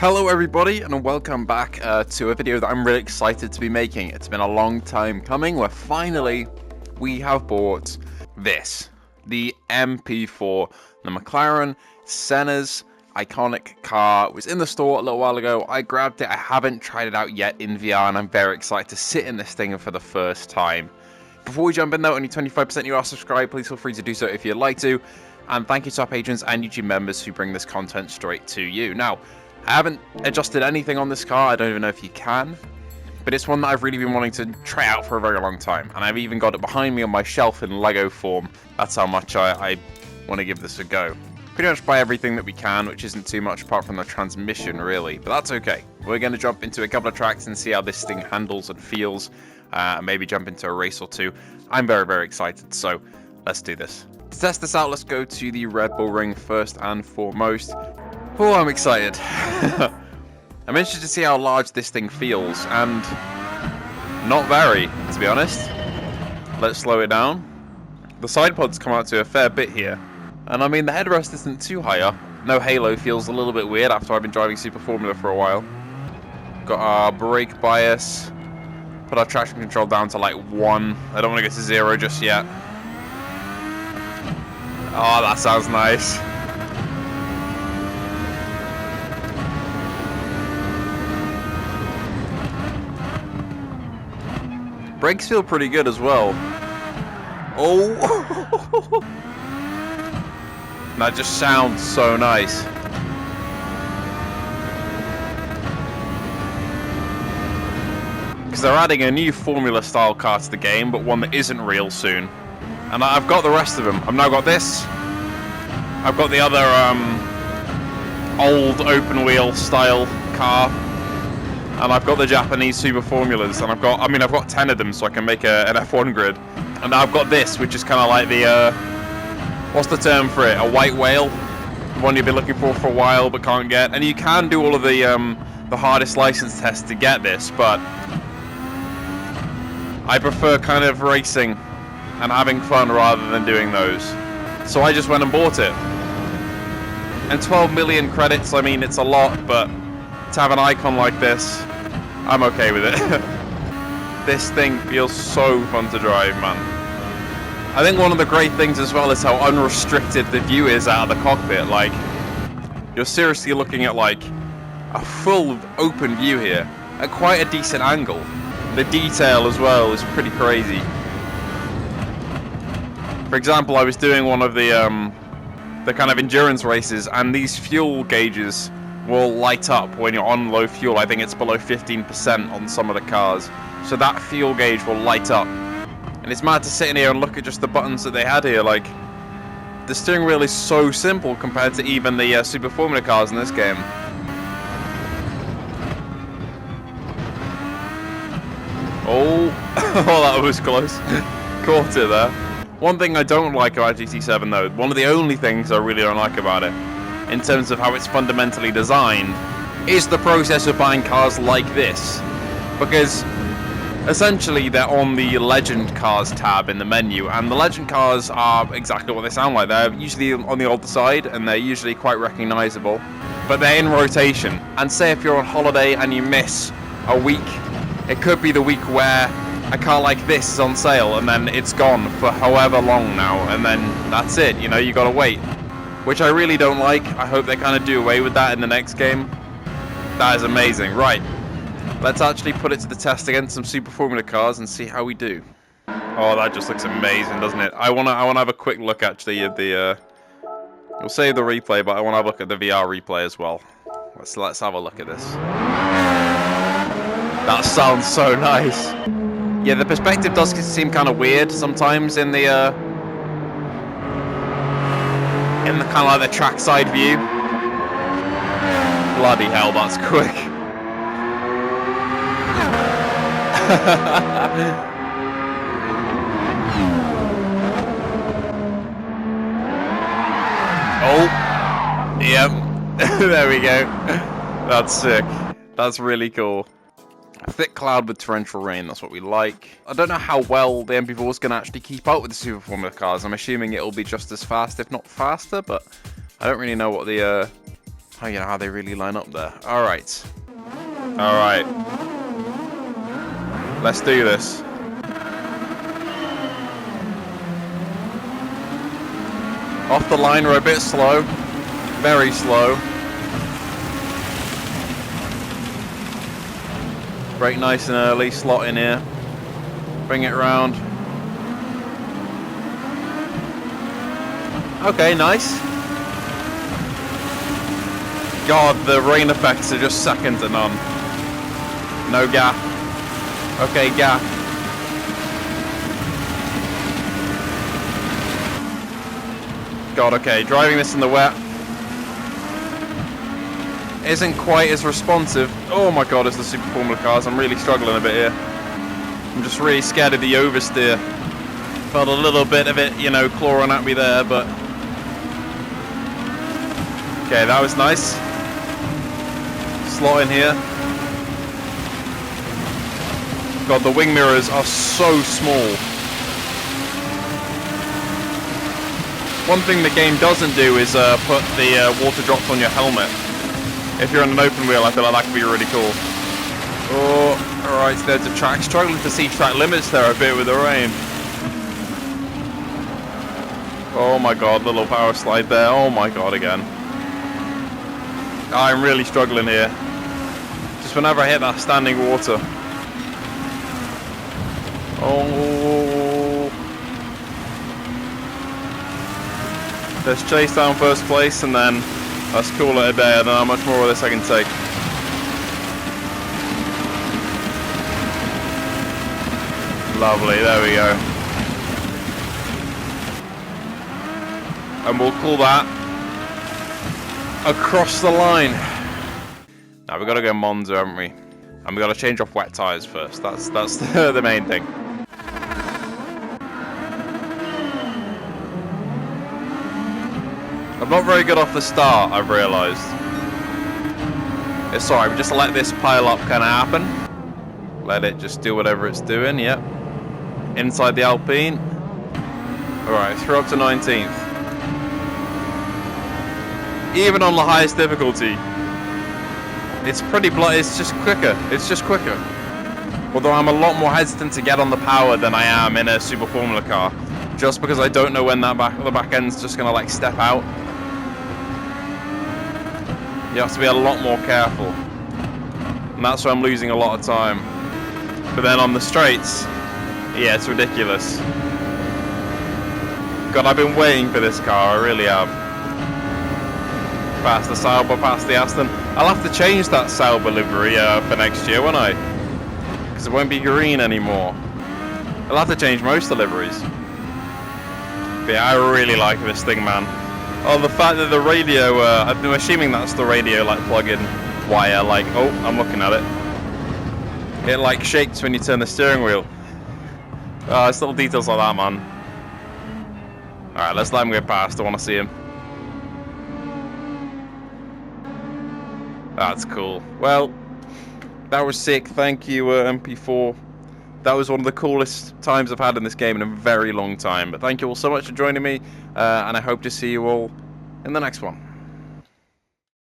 Hello everybody and welcome back to a video that I'm really excited to be making. It's been a long time coming where finally we have bought this, the MP4, the McLaren Senna's iconic car. It was in the store a little while ago. I grabbed it. I haven't tried it out yet in VR and I'm very excited to sit in this thing for the first time. Before we jump in though, only 25% of you are subscribed. Please feel free to do so if you'd like to. And thank you to our patrons and YouTube members who bring this content straight to you. Now, I haven't adjusted anything on this car, I don't even know if you can, but it's one that I've really been wanting to try out for a very long time, and I've even got it behind me on my shelf in Lego form. That's how much I want to give this a go. Pretty much buy everything that we can, which isn't too much apart from the transmission really, but that's okay. We're going to jump into a couple of tracks and see how this thing handles and feels, and maybe jump into a race or two. I'm very excited, so let's do this. To test this out, let's go to the Red Bull Ring first and foremost. Oh, I'm excited. I'm interested to see how large this thing feels, and not very, to be honest. Let's slow it down. The side pods come out to a fair bit here, and I mean the headrest isn't too high up. No halo feels a little bit weird after I've been driving Super Formula for a while. Got our brake bias. Put our traction control down to like 1. I don't want to get to 0 just yet. Oh, that sounds nice. Brakes feel pretty good as well. Oh! That just sounds so nice. Because they're adding a new Formula style car to the game, but one that isn't real soon. And I've got the rest of them. I've now got this. I've got the other old open wheel style car. And I've got the Japanese Super Formulas, and I've got 10 of them, so I can make an F1 grid. And now I've got this, which is kind of like the, what's the term for it? A white whale? The one you've been looking for a while, but can't get. And you can do all of the hardest license tests to get this, but I prefer kind of racing and having fun rather than doing those. So I just went and bought it. And 12 million credits, I mean, it's a lot, but to have an icon like this, I'm okay with it. This thing feels so fun to drive, man. I think one of the great things as well is how unrestricted the view is out of the cockpit. Like, you're seriously looking at like a full open view here at quite a decent angle. The detail as well is pretty crazy. For example, I was doing one of the kind of endurance races, and these fuel gauges will light up when you're on low fuel. I think it's below 15% on some of the cars. So that fuel gauge will light up. And it's mad to sit in here and look at just the buttons that they had here. Like, the steering wheel is so simple compared to even the Super Formula cars in this game. Oh, oh, that was close. Caught it there. One thing I don't like about GT7 though, one of the only things I really don't like about it, in terms of how it's fundamentally designed, is the process of buying cars like this. Because essentially they're on the Legend Cars tab in the menu, and the Legend Cars are exactly what they sound like. They're usually on the older side, and they're usually quite recognizable, but they're in rotation. And say if you're on holiday and you miss a week, it could be the week where a car like this is on sale, and then it's gone for however long now, and then that's it, you know, you gotta wait. Which I really don't like. I hope they kind of do away with that in the next game. That is amazing. Right, let's actually put it to the test against some Super Formula cars and see how we do. Oh, that just looks amazing, doesn't it? I wanna have a quick look actually at the. We'll save the replay, but I wanna have a look at the VR replay as well. Let's have a look at this. That sounds so nice. Yeah, the perspective does seem kind of weird sometimes in the kind of like the trackside view. Bloody hell, that's quick. Oh, yep. There we go. That's sick. That's really cool. A thick cloud with torrential rain, that's what we like. I don't know how well the MP4 is going to actually keep up with the Super Formula cars. I'm assuming it'll be just as fast, if not faster, but I don't really know what the Oh, you know how they really line up there. Alright. Alright. Let's do this. Off the line, we're a bit slow. Very slow. Brake nice and early, slot in here. Bring it round. Okay, nice. God, the rain effects are just second to none. No gap. Okay, gap. God, okay, driving this in the wet isn't quite as responsive. Oh my god, as the Super Formula cars, I'm really struggling a bit here. I'm just really scared of the oversteer. Felt a little bit of it, you know, clawing at me there, but... Okay, that was nice. Slot in here. God, the wing mirrors are so small. One thing the game doesn't do is put the water drops on your helmet. If you're on an open wheel, I feel like that could be really cool. Oh, alright, there's a track. Struggling to see track limits there a bit with the rain. Oh my god, little power slide there. Oh my god, again. I'm really struggling here. Just whenever I hit that standing water. Oh. Let's chase down first place and then let's call it a day. I don't know how much more of this I can take. Lovely, there we go. And we'll call that across the line. Now we've got to go Monza, haven't we? And we've got to change off wet tyres first. That's the main thing. I'm not very good off the start, I've realised. It's alright, we just let this pile up kind of happen. Let it just do whatever it's doing, yep. Inside the Alpine. Alright, through up to 19th. Even on the highest difficulty, it's pretty it's just quicker. It's just quicker. Although I'm a lot more hesitant to get on the power than I am in a Super Formula car, just because I don't know when the back end's just gonna like step out. You have to be a lot more careful, and that's where I'm losing a lot of time. But then on the straights, yeah, it's ridiculous. God, I've been waiting for this car. I really have. Past the Sauber, past the Aston. I'll have to change that Sauber livery for next year, won't I? Because it won't be green anymore. I'll have to change most of the liveries. But yeah, I really like this thing, man. Oh, the fact that the radio, I'm assuming that's the radio, like, plug-in wire, like, oh, I'm looking at it. It, like, shakes when you turn the steering wheel. It's little details like that, man. Alright, let's let him go past. I want to see him. That's cool. Well, that was sick. Thank you, MP4. That was one of the coolest times I've had in this game in a very long time. But thank you all so much for joining me, and I hope to see you all in the next one.